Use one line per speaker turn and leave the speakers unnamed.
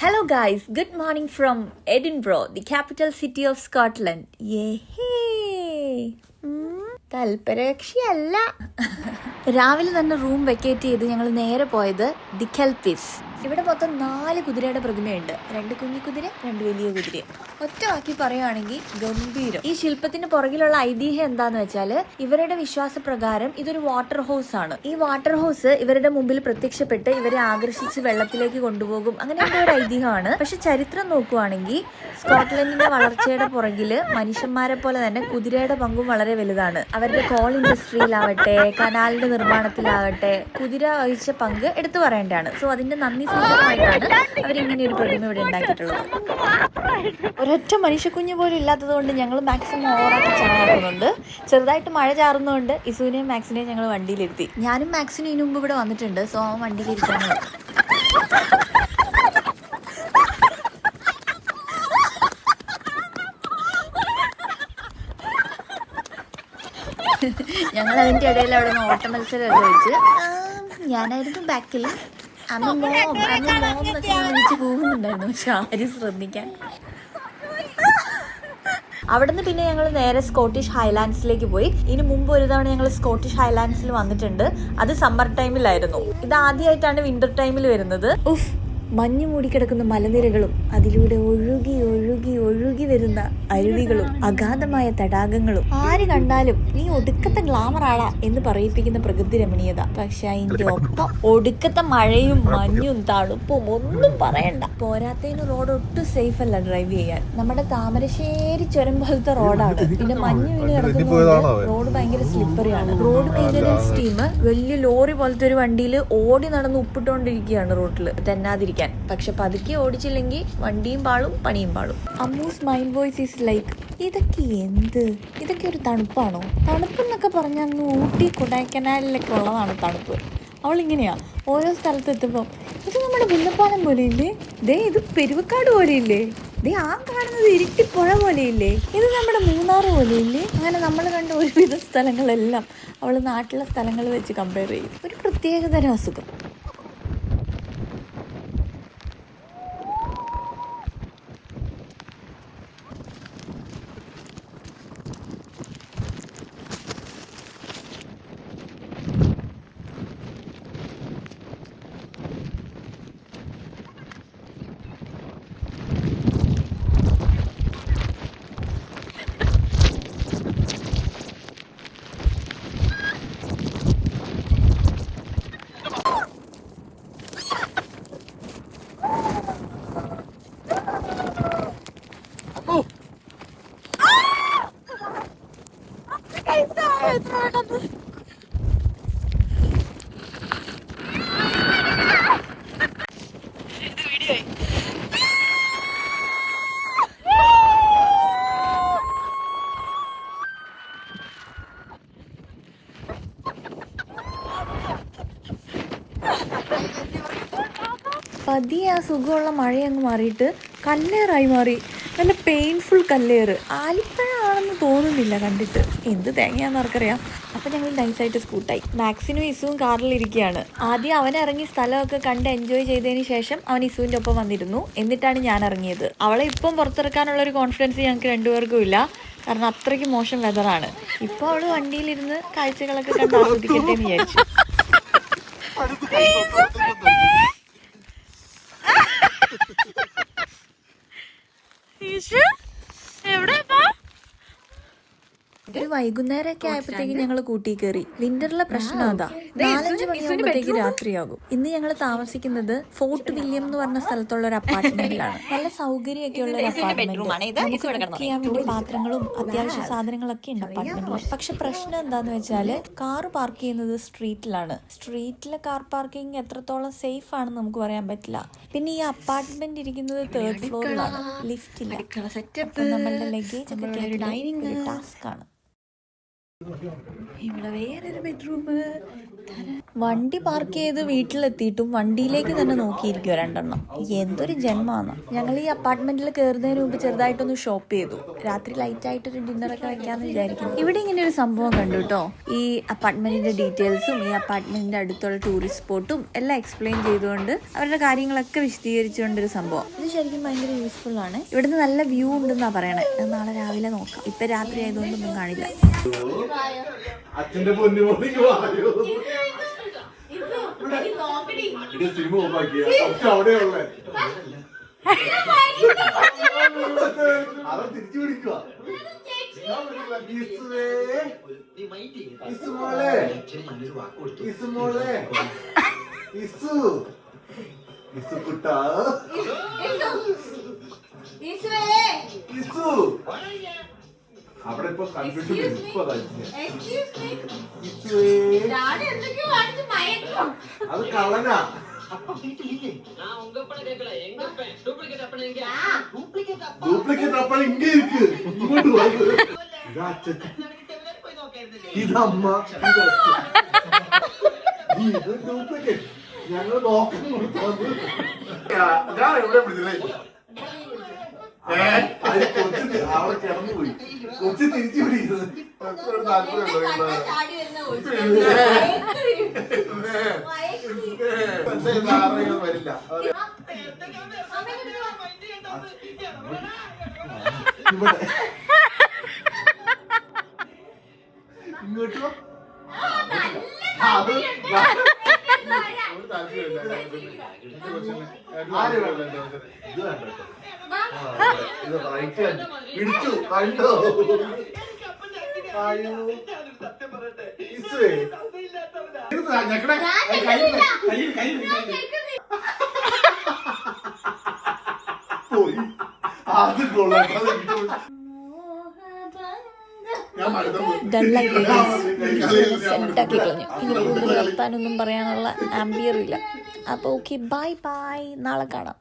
Hello guys, good morning from Edinburgh, the capital city of Scotland. Yay! തൽപരകക്ഷിയല്ല. രാവിലെ തന്നെ room vacate ചെയ്ത് ഞങ്ങൾ നേരെ പോയത് ദി കെൽപിസ്. ഇവിടെ മൊത്തം 4 കുതിരയുടെ പ്രതിമയുണ്ട്. 2 കുഞ്ഞു കുതിര, 2 വലിയ കുതിര. ഒറ്റ വാക്കി പറയുകയാണെങ്കിൽ ഗംഭീരം. ഈ ശില്പത്തിന് പുറകിലുള്ള ഐതിഹ്യം എന്താന്ന് വെച്ചാൽ ഇവരുടെ വിശ്വാസപ്രകാരം ഇതൊരു വാട്ടർ ഹൗസ് ആണ്. ഈ വാട്ടർ ഹൗസ് ഇവരുടെ മുമ്പിൽ പ്രത്യക്ഷപ്പെട്ട് ഇവരെ ആകർഷിച്ച് വെള്ളത്തിലേക്ക് കൊണ്ടുപോകും, അങ്ങനെ ഒരു ഐതിഹ്യമാണ്. പക്ഷെ ചരിത്രം നോക്കുവാണെങ്കിൽ സ്കോട്ട്ലൻഡിന്റെ വളർച്ചയുടെ പുറകില് മനുഷ്യന്മാരെ പോലെ തന്നെ കുതിരയുടെ പങ്കും വളരെ വലുതാണ്. അവരുടെ കോൾ ഇൻഡസ്ട്രിയിലാവട്ടെ, കനാലിന്റെ നിർമ്മാണത്തിലാവട്ടെ കുതിര വഹിച്ച പങ്ക് എടുത്തു പറയേണ്ടതാണ്. സോ അതിന്റെ നന്ദി സൂചകമായിട്ടാണ് അവരിങ്ങനെ ഒരു പ്രതിമ ഇവിടെ ഉണ്ടാക്കിയിട്ടുള്ളത്. ഒരൊറ്റ മനുഷ്യക്കുഞ്ഞു പോലും ഇല്ലാത്തത് കൊണ്ട് ഞങ്ങൾ മാക്സിമം ഓവറാക്കി ചാടുന്നുണ്ട്. ചെറുതായിട്ട് മഴ ചാറുന്നതുകൊണ്ട് ഇസുവിനെയും മാക്സിനെയും ഞങ്ങൾ വണ്ടിയിലിരുത്തി. ഞാനും മാക്സിനും ഇതിനു മുമ്പ് ഇവിടെ വന്നിട്ടുണ്ട്. സോ അവൻ വണ്ടിയിലിരിക്കാനാണ്. ഞങ്ങൾ അതിൻ്റെ ഇടയിൽ അവിടെ നിന്ന് ഓട്ട മത്സരമൊക്കെ വെച്ച് ഞാനായിരുന്നു ബാക്കിൽ വിളിച്ച് പോകുന്നുണ്ടായിരുന്നു. പക്ഷെ ആരും ശ്രദ്ധിക്കാൻ. അവിടുന്ന് പിന്നെ ഞങ്ങൾ നേരെ സ്കോട്ടിഷ് ഹൈലാൻഡ്സിലേക്ക് പോയി. ഇതിന് മുമ്പ് ഒരു തവണ ഞങ്ങൾ സ്കോട്ടിഷ് ഹൈലാൻഡ്സിൽ വന്നിട്ടുണ്ട്. അത് സമ്മർ ടൈമിലായിരുന്നു. ഇത് ആദ്യമായിട്ടാണ് വിന്റർ ടൈമിൽ വരുന്നത്. മഞ്ഞു മൂടിക്കിടക്കുന്ന മലനിരകളും അതിലൂടെ ഒഴുകി ഒഴുകി ഒഴുകി വരുന്ന അരുവികളും അഗാധമായ തടാകങ്ങളും ആര് കണ്ടാലും നീ ഒടുക്കത്തെ ഗ്ലാമർ ആളാ എന്ന് പറയിപ്പിക്കുന്ന പ്രകൃതി രമണീയത. പക്ഷെ അതിന്റെ ഒപ്പം ഒടുക്കത്തെ മഴയും മഞ്ഞും തണുപ്പും ഒന്നും പറയണ്ട. പോരാത്തതിന് റോഡ് ഒട്ടും സേഫ് അല്ല ഡ്രൈവ് ചെയ്യാൻ. നമ്മുടെ താമരശ്ശേരി ചുരം പോലത്തെ റോഡാണ്. പിന്നെ മഞ്ഞ് വീണ് കിടക്കുന്നതുകൊണ്ട് റോഡ് ഭയങ്കര സ്ലിപ്പറിയാണ്. റോഡ് മെയിൻ്റനൻസ് ടീം വലിയ ലോറി പോലത്തെ ഒരു വണ്ടിയിൽ ഓടി നടന്ന് ഉപ്പിട്ടുകൊണ്ടിരിക്കുകയാണ് റോഡിൽ തെന്നാതിരിക്കാൻ. പക്ഷെ പതുക്കെ ഓടിച്ചില്ലെങ്കിൽ വണ്ടിയും പാളും പണിയും പാളും. അമ്മൂസ് മൈൻഡ് വോയിസ് ഈസ് ലൈക്ക്, ഇതൊക്കെ എന്ത്, ഇതൊക്കെ ഒരു തണുപ്പാണോ? തണുപ്പെന്നൊക്കെ പറഞ്ഞാൽ അങ്ങ് ഊട്ടി കൊടൈക്കനാലിലൊക്കെ ഉള്ളതാണ് തണുപ്പ്. അവളിങ്ങനെയാ ഓരോ സ്ഥലത്തെത്തുമ്പോൾ, ഇത് നമ്മുടെ മുല്ലപ്പാലം പോലെയില്ലേ, ദേ ഇത് പെരുവക്കാട് പോലെയില്ലേ, ദേ ആ കാണുന്നത് ഇരിട്ടിപ്പുഴ പോലെയില്ലേ, ഇത് നമ്മുടെ മൂന്നാർ പോലെയില്ലേ. അങ്ങനെ നമ്മൾ കണ്ട ഒരുവിധ സ്ഥലങ്ങളെല്ലാം അവൾ നാട്ടിലെ സ്ഥലങ്ങൾ വെച്ച് കമ്പയർ ചെയ്യും. ഒരു പ്രത്യേകതരം അസുഖം. പതിയെ ആ സുഖമുള്ള മഴയങ്ങ് മാറിയിട്ട് കല്ലേറായി മാറി. നല്ല പെയിൻഫുൾ കല്ലേറ്. ആലിപ്പഴമാണെന്ന് തോന്നുന്നില്ല കണ്ടിട്ട്. എന്ത് തേങ്ങയാന്ന് ആർക്കറിയാം. അപ്പം ഞങ്ങൾ നൈസായിട്ട് സ്കൂട്ടായി. മാക്സിനും ഇസുവും കാറിലിരിക്കുകയാണ്. ആദ്യം അവൻ ഇറങ്ങി സ്ഥലമൊക്കെ കണ്ട് എൻജോയ് ചെയ്തതിന് ശേഷം അവൻ ഇസുവിൻ്റെ ഒപ്പം വന്നിരുന്നു. എന്നിട്ടാണ് ഞാൻ ഇറങ്ങിയത്. അവളെ ഇപ്പം പുറത്തിറക്കാനുള്ള ഒരു കോൺഫിഡൻസ് ഞങ്ങൾക്ക് രണ്ടുപേർക്കും ഇല്ല. കാരണം അത്രയ്ക്ക് മോശം വെതറാണ്. ഇപ്പോൾ അവൾ വണ്ടിയിലിരുന്ന് കാഴ്ചകളൊക്കെ കണ്ട് ആസ്വദിക്കട്ടെ എന്ന് വിചാരിച്ചു. ഒരു വൈകുന്നേരമൊക്കെ ആയപ്പോഴത്തേക്ക് ഞങ്ങൾ കൂട്ടി കയറി. വിന്ററിലെ പ്രശ്നം അതാ, 4-5 മണിയാകുമ്പോഴത്തേക്ക് രാത്രിയാകും. ഇന്ന് ഞങ്ങൾ താമസിക്കുന്നത് ഫോർട്ട് വില്യം എന്ന് പറഞ്ഞ സ്ഥലത്തുള്ള ഒരു അപ്പാർട്ട്മെന്റിലാണ്. നല്ല സൗകര്യമൊക്കെ ഉള്ള ഒരു അപ്പാർട്ട്മെന്റ്. നമുക്ക് കുക്ക് ചെയ്യാൻ വേണ്ടി പാത്രങ്ങളും അത്യാവശ്യ സാധനങ്ങളൊക്കെ ഉണ്ട് അപ്പാർട്ട്മെന്റിൽ. പക്ഷെ പ്രശ്നം എന്താന്ന് വെച്ചാല് കാർ പാർക്ക് ചെയ്യുന്നത് സ്ട്രീറ്റിലാണ്. സ്ട്രീറ്റിലെ കാർ പാർക്കിംഗ് എത്രത്തോളം സേഫ് ആണെന്ന് നമുക്ക് പറയാൻ പറ്റില്ല. പിന്നെ ഈ അപ്പാർട്ട്മെന്റ് ഇരിക്കുന്നത് 3rd ഫ്ലോറിലാണ്, ലിഫ്റ്റ് ഇല്ല. അപ്പൊ നമ്മളുടെ ലഗേജ് ഒക്കെ ഒരു ടാസ്ക് ആണ്. ഇവിടെ വേറൊരു ബെഡ്റൂം. വണ്ടി പാർക്ക് ചെയ്ത് വീട്ടിലെത്തിയിട്ടും വണ്ടിയിലേക്ക് തന്നെ നോക്കിയിരിക്കുവോ രണ്ടെണ്ണം. എന്തൊരു ജന്മമാണ്. ഞങ്ങൾ ഈ അപ്പാർട്ട്മെന്റിൽ കയറുന്നതിന് മുമ്പ് ചെറുതായിട്ടൊന്ന് ഷോപ്പ് ചെയ്തു. രാത്രി ലൈറ്റ് ആയിട്ടൊരു ഡിന്നറൊക്കെ വെക്കാന്ന് വിചാരിക്കുന്നു. ഇവിടെ ഇങ്ങനെ ഒരു സംഭവം കണ്ടു കേട്ടോ. ഈ അപ്പാർട്ട്മെന്റിന്റെ ഡീറ്റെയിൽസും ഈ അപ്പാർട്ട്മെന്റിന്റെ അടുത്തുള്ള ടൂറിസ്റ്റ് സ്പോട്ടും എല്ലാം എക്സ്പ്ലെയിൻ ചെയ്തുകൊണ്ട് അവരുടെ കാര്യങ്ങളൊക്കെ വിശദീകരിച്ചുകൊണ്ടൊരു സംഭവം. ഇത് ശരിക്കും ഭയങ്കര യൂസ്ഫുൾ ആണ്. ഇവിടുന്ന് നല്ല വ്യൂ ഉണ്ടെന്നാ പറയണേ. നാളെ രാവിലെ നോക്കാം. ഇപ്പൊ രാത്രി ആയതുകൊണ്ടൊന്നും കാണില്ല.
അച്ഛന്റെ പൊന്നുമോളിക്ക് സിനിമ ഓഫാക്കിയ അവിടെയുള്ള അത് തിരിച്ചു പിടിക്കുക. കുട്ടാ അവിടെ ഇപ്പൊ കൺഫ്യൂഷൻ ഇപ്പൊ അത് കള്ളനാ. ഡ്യൂപ്ലിക്കേറ്റ് അപ്പഴ ഇങ്ങ ഇരിക്ക്. ഇങ്ങോട്ട് അച്ഛൻ, ഇതമ്മ, ഇത് ഡ്യൂപ്ലിക്കേറ്റ്. ഞങ്ങൾ നോക്കാൻ കൊടുത്തത് ഞാൻ എവിടെ പിടിച്ചില്ലേ. അവിടെ കിടന്നുപോയി. കൊച്ചു തിരിച്ചു പിടിക്കുന്നത് വരില്ല. ഇങ്ങോട്ടോ അത് പിടിച്ചു കണ്ടോ. പോയി അത് കൊള്ളാം.
സെറ്റാക്കി കളഞ്ഞു. ഇനി കൂടുതൽ നിർത്താനൊന്നും പറയാനുള്ള ആംബിയർ ഇല്ല. അപ്പോൾ ഓക്കെ, ബൈ ബൈ, നാളെ കാണാം.